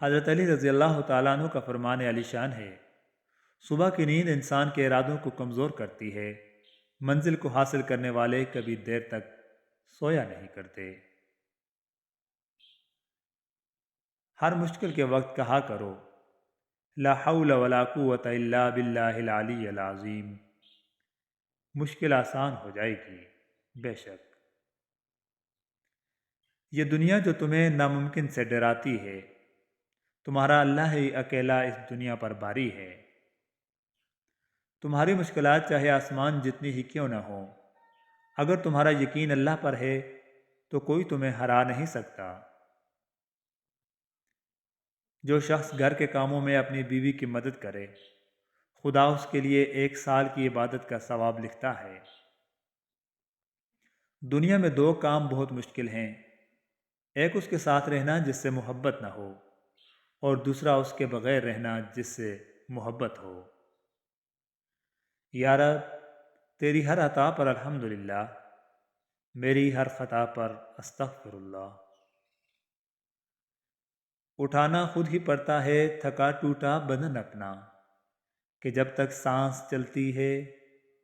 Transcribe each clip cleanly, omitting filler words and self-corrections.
حضرت علی رضی اللہ تعالیٰ عنہ کا فرمان علی شان ہے، صبح کی نیند انسان کے ارادوں کو کمزور کرتی ہے۔ منزل کو حاصل کرنے والے کبھی دیر تک سویا نہیں کرتے۔ ہر مشکل کے وقت کہا کرو، لا حول ولا قوت الا باللہ العلی العظیم۔ مشکل آسان ہو جائے گی، بے شک۔ یہ دنیا جو تمہیں ناممکن سے ڈراتی ہے، تمہارا اللہ ہی اکیلا اس دنیا پر باری ہے۔ تمہاری مشکلات چاہے آسمان جتنی ہی کیوں نہ ہوں، اگر تمہارا یقین اللہ پر ہے تو کوئی تمہیں ہرا نہیں سکتا۔ جو شخص گھر کے کاموں میں اپنی بیوی کی مدد کرے، خدا اس کے لیے 1 سال کی عبادت کا ثواب لکھتا ہے۔ دنیا میں 2 کام بہت مشکل ہیں، ایک اس کے ساتھ رہنا جس سے محبت نہ ہو، اور دوسرا اس کے بغیر رہنا جس سے محبت ہو۔ یا رب، تیری ہر عطا پر الحمدللہ، میری ہر خطا پر استغفر اللہ۔ اٹھانا خود ہی پڑتا ہے تھکا ٹوٹا بدن اپنا، کہ جب تک سانس چلتی ہے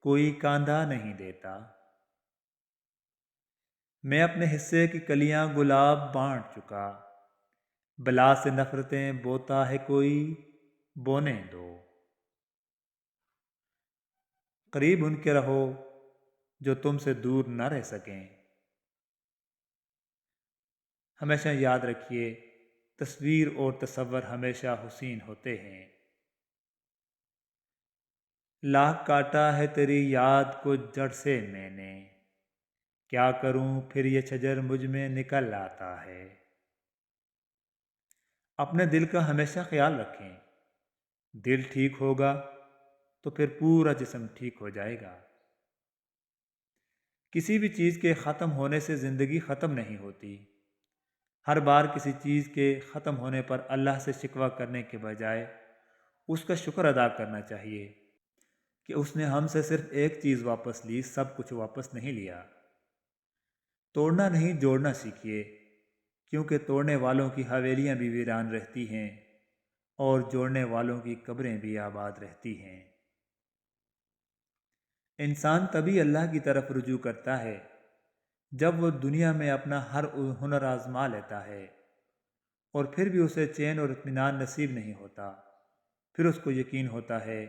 کوئی کاندھا نہیں دیتا۔ میں اپنے حصے کی کلیاں گلاب بانٹ چکا، بلا سے نفرتیں بوتا ہے کوئی، بونے دو۔ قریب ان کے رہو جو تم سے دور نہ رہ سکیں۔ ہمیشہ یاد رکھیے، تصویر اور تصور ہمیشہ حسین ہوتے ہیں۔ لاکھ کاٹا ہے تیری یاد کو جڑ سے میں نے، کیا کروں پھر یہ شجر مجھ میں نکل آتا ہے۔ اپنے دل کا ہمیشہ خیال رکھیں، دل ٹھیک ہوگا تو پھر پورا جسم ٹھیک ہو جائے گا۔ کسی بھی چیز کے ختم ہونے سے زندگی ختم نہیں ہوتی۔ ہر بار کسی چیز کے ختم ہونے پر اللہ سے شکوہ کرنے کے بجائے اس کا شکر ادا کرنا چاہیے کہ اس نے ہم سے صرف ایک چیز واپس لی، سب کچھ واپس نہیں لیا۔ توڑنا نہیں جوڑنا سیکھیے، کیونکہ توڑنے والوں کی حویلیاں بھی ویران رہتی ہیں اور جوڑنے والوں کی قبریں بھی آباد رہتی ہیں۔ انسان تبھی اللہ کی طرف رجوع کرتا ہے جب وہ دنیا میں اپنا ہر ہنر آزما لیتا ہے، اور پھر بھی اسے چین اور اطمینان نصیب نہیں ہوتا۔ پھر اس کو یقین ہوتا ہے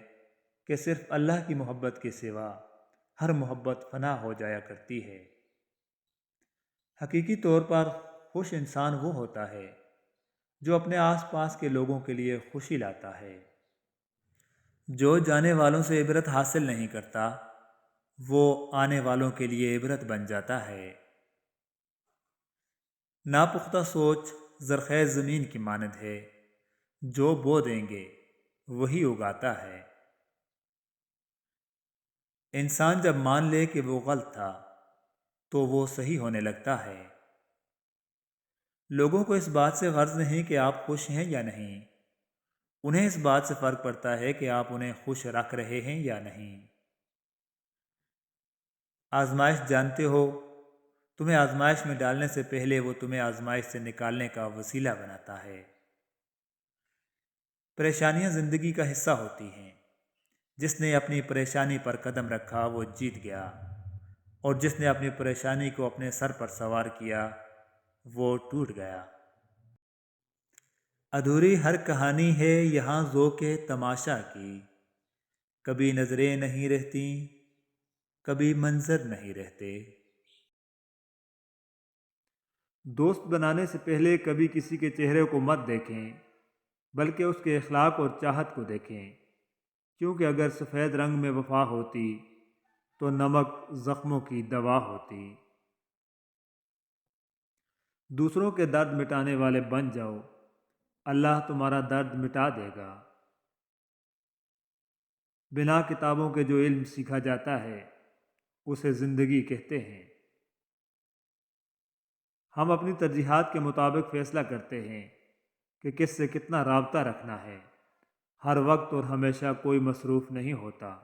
کہ صرف اللہ کی محبت کے سوا ہر محبت فنا ہو جایا کرتی ہے۔ حقیقی طور پر خوش انسان وہ ہوتا ہے جو اپنے آس پاس کے لوگوں کے لیے خوشی لاتا ہے۔ جو جانے والوں سے عبرت حاصل نہیں کرتا، وہ آنے والوں کے لیے عبرت بن جاتا ہے۔ ناپختہ سوچ زرخیز زمین کی مانند ہے، جو بو دیں گے وہی اگاتا ہے۔ انسان جب مان لے کہ وہ غلط تھا تو وہ صحیح ہونے لگتا ہے۔ لوگوں کو اس بات سے غرض نہیں کہ آپ خوش ہیں یا نہیں، انہیں اس بات سے فرق پڑتا ہے کہ آپ انہیں خوش رکھ رہے ہیں یا نہیں۔ آزمائش جانتے ہو، تمہیں آزمائش میں ڈالنے سے پہلے وہ تمہیں آزمائش سے نکالنے کا وسیلہ بناتا ہے۔ پریشانیاں زندگی کا حصہ ہوتی ہیں، جس نے اپنی پریشانی پر قدم رکھا وہ جیت گیا، اور جس نے اپنی پریشانی کو اپنے سر پر سوار کیا وہ ٹوٹ گیا۔ ادھوری ہر کہانی ہے یہاں ذوق تماشا کی، کبھی نظریں نہیں رہتی، کبھی منظر نہیں رہتے۔ دوست بنانے سے پہلے کبھی کسی کے چہرے کو مت دیکھیں، بلکہ اس کے اخلاق اور چاہت کو دیکھیں، کیونکہ اگر سفید رنگ میں وفا ہوتی تو نمک زخموں کی دوا ہوتی۔ دوسروں کے درد مٹانے والے بن جاؤ، اللہ تمہارا درد مٹا دے گا۔ بنا کتابوں کے جو علم سیکھا جاتا ہے اسے زندگی کہتے ہیں۔ ہم اپنی ترجیحات کے مطابق فیصلہ کرتے ہیں کہ کس سے کتنا رابطہ رکھنا ہے۔ ہر وقت اور ہمیشہ کوئی مصروف نہیں ہوتا۔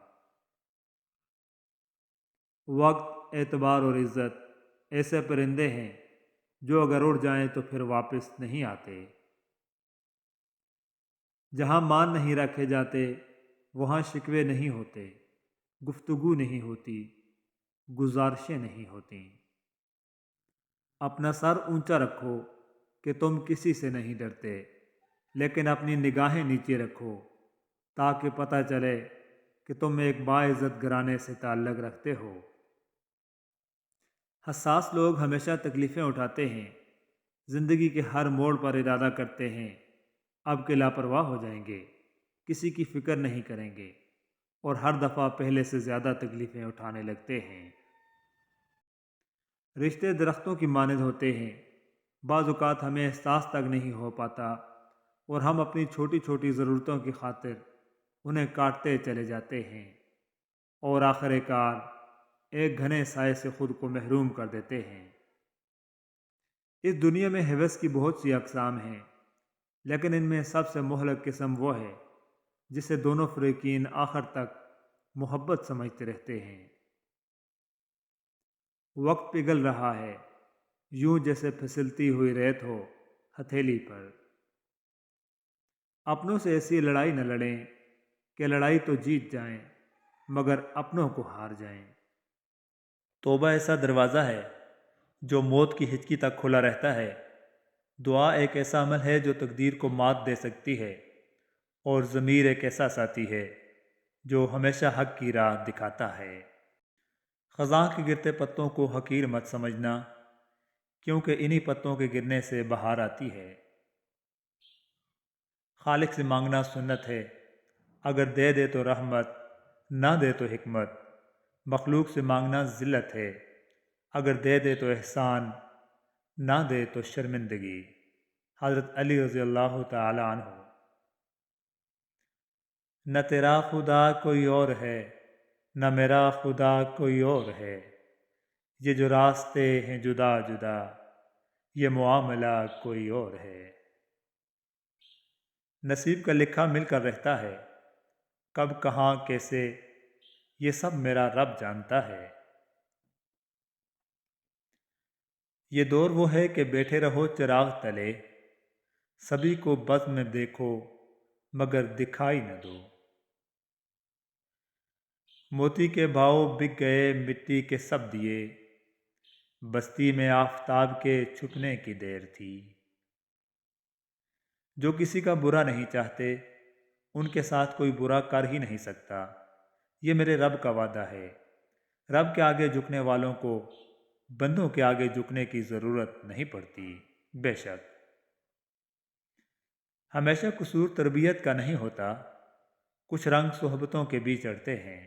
وقت، اعتبار اور عزت ایسے پرندے ہیں جو اگر اڑ جائیں تو پھر واپس نہیں آتے۔ جہاں مان نہیں رکھے جاتے وہاں شکوے نہیں ہوتے، گفتگو نہیں ہوتی، گزارشیں نہیں ہوتیں۔ اپنا سر اونچا رکھو کہ تم کسی سے نہیں ڈرتے، لیکن اپنی نگاہیں نیچے رکھو تاکہ پتہ چلے کہ تم ایک باعزت گھرانے سے تعلق رکھتے ہو۔ حساس لوگ ہمیشہ تکلیفیں اٹھاتے ہیں، زندگی کے ہر موڑ پر ارادہ کرتے ہیں اب کہ لاپرواہ ہو جائیں گے، کسی کی فکر نہیں کریں گے، اور ہر دفعہ پہلے سے زیادہ تکلیفیں اٹھانے لگتے ہیں۔ رشتے درختوں کی مانند ہوتے ہیں، بعض اوقات ہمیں احساس تک نہیں ہو پاتا اور ہم اپنی چھوٹی چھوٹی ضرورتوں کی خاطر انہیں کاٹتے چلے جاتے ہیں، اور آخر کار ایک گھنے سائے سے خود کو محروم کر دیتے ہیں۔ اس دنیا میں ہوس کی بہت سی اقسام ہیں، لیکن ان میں سب سے مہلک قسم وہ ہے جسے دونوں فریقین آخر تک محبت سمجھتے رہتے ہیں۔ وقت پگھل رہا ہے، یوں جیسے پھسلتی ہوئی ریت ہو ہتھیلی پر۔ اپنوں سے ایسی لڑائی نہ لڑیں کہ لڑائی تو جیت جائیں مگر اپنوں کو ہار جائیں۔ توبہ ایسا دروازہ ہے جو موت کی ہچکی تک کھلا رہتا ہے۔ دعا ایک ایسا عمل ہے جو تقدیر کو مات دے سکتی ہے، اور ضمیر ایک ایسا ساتھی ہے جو ہمیشہ حق کی راہ دکھاتا ہے۔ خزاں کے گرتے پتوں کو حقیر مت سمجھنا، کیونکہ انہی پتوں کے گرنے سے بہار آتی ہے۔ خالق سے مانگنا سنت ہے، اگر دے دے تو رحمت، نہ دے تو حکمت۔ مخلوق سے مانگنا ذلت ہے، اگر دے دے تو احسان، نہ دے تو شرمندگی۔ حضرت علی رضی اللہ تعالی عنہ۔ نہ تیرا خدا کوئی اور ہے، نہ میرا خدا کوئی اور ہے، یہ جو راستے ہیں جدا جدا، یہ معاملہ کوئی اور ہے۔ نصیب کا لکھا مل کر رہتا ہے، کب کہاں کیسے یہ سب میرا رب جانتا ہے۔ یہ دور وہ ہے کہ بیٹھے رہو چراغ تلے، سبھی کو بزم میں دیکھو مگر دکھائی نہ دو۔ موتی کے بھاؤ بک گئے مٹی کے سب دیے، بستی میں آفتاب کے چھپنے کی دیر تھی۔ جو کسی کا برا نہیں چاہتے ان کے ساتھ کوئی برا کر ہی نہیں سکتا، یہ میرے رب کا وعدہ ہے۔ رب کے آگے جھکنے والوں کو بندوں کے آگے جھکنے کی ضرورت نہیں پڑتی۔ بے شک ہمیشہ قصور تربیت کا نہیں ہوتا، کچھ رنگ صحبتوں کے بھی چڑھتے ہیں۔